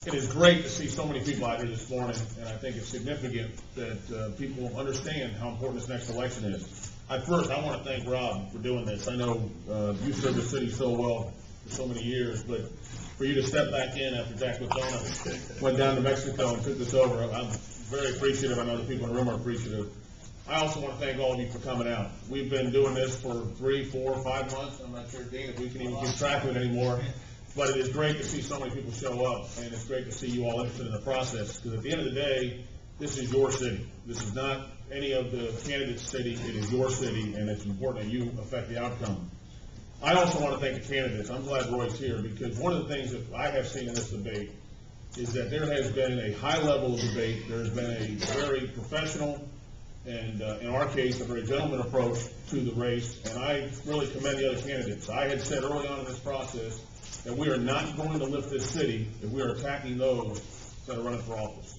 It is great to see so many people out here this morning, and I think it's significant that people understand how important this next election is. First, I want to thank Rob for doing this. I know you served the city so well for so many years, but for you to step back in after Jack Latona went down to Mexico and took this over, I'm very appreciative. I know the people in the room are appreciative. I also want to thank all of you for coming out. We've been doing this for 3, 4, 5 months. I'm not sure, Dean, if we can even keep track of it anymore. But it is great to see so many people show up, and it's great to see you all interested in the process, because at the end of the day, this is your city. This is not any of the candidates' city. It is your city, and it's important that you affect the outcome. I also want to thank the candidates. I'm glad Roy's here, because one of the things that I have seen in this debate is that there has been a high level of debate. There's been a very professional and, in our case, a very gentleman approach to the race, and I really commend the other candidates. I had said early on in this process that we are not going to lift this city if we are attacking those that are running for office.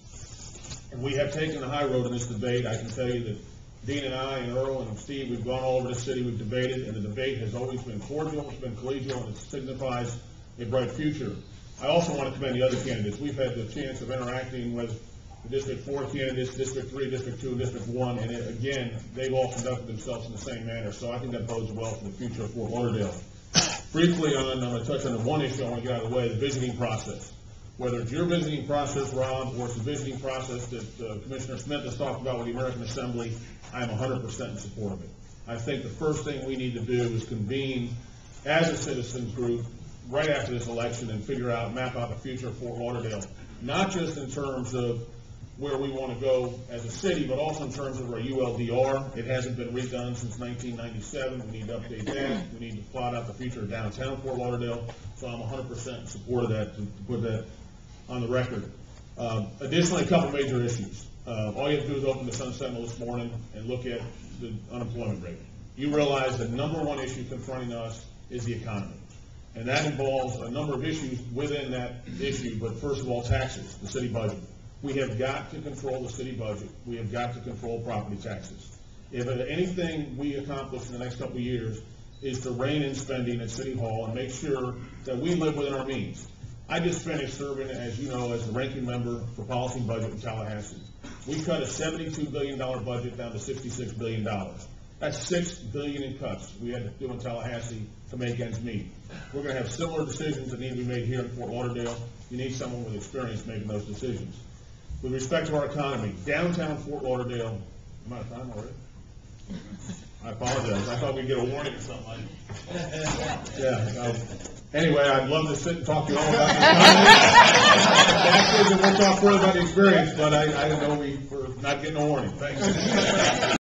And we have taken the high road in this debate. I can tell you that Dean and I and Earl and Steve, we've gone all over the city, we've debated, and the debate has always been cordial, it's been collegial, and it signifies a bright future. I also want to commend the other candidates. We've had the chance of interacting with the District 4 candidates, District 3, District 2, and District 1, and again, they've all conducted themselves in the same manner, so I think that bodes well for the future of Fort Lauderdale. Briefly I'm going to touch on the one issue I want to get out of the way, the visiting process. Whether it's your visiting process, Rob, or it's the visiting process that Commissioner Smith has talked about with the American Assembly, I am 100% in support of it. I think the first thing we need to do is convene as a citizens group right after this election and map out the future of Fort Lauderdale, not just in terms of where we want to go as a city, but also in terms of our ULDR. It hasn't been redone since 1997. We need to update that. We need to plot out the future of downtown Fort Lauderdale. So I'm 100% in support of that, to put that on the record. Additionally, a couple major issues. All you have to do is open the Sun Sentinel this morning and look at the unemployment rate. You realize the number one issue confronting us is the economy. And that involves a number of issues within that issue, but first of all, taxes, the city budget. We have got to control the city budget. We have got to control property taxes. If anything we accomplish in the next couple of years is to rein in spending at City Hall and make sure that we live within our means. I just finished serving, as you know, as the ranking member for policy and budget in Tallahassee. We cut a $72 billion budget down to $66 billion. That's $6 billion in cuts we had to do in Tallahassee to make ends meet. We're going to have similar decisions that need to be made here in Fort Lauderdale. You need someone with experience making those decisions. With respect to our economy, downtown Fort Lauderdale, am I out of time already? I apologize. I thought we'd get a warning or something like that. Yeah. Anyway, I'd love to sit and talk to you all about the economy. We'll talk further about the experience, but I know we're not getting a warning. Thanks.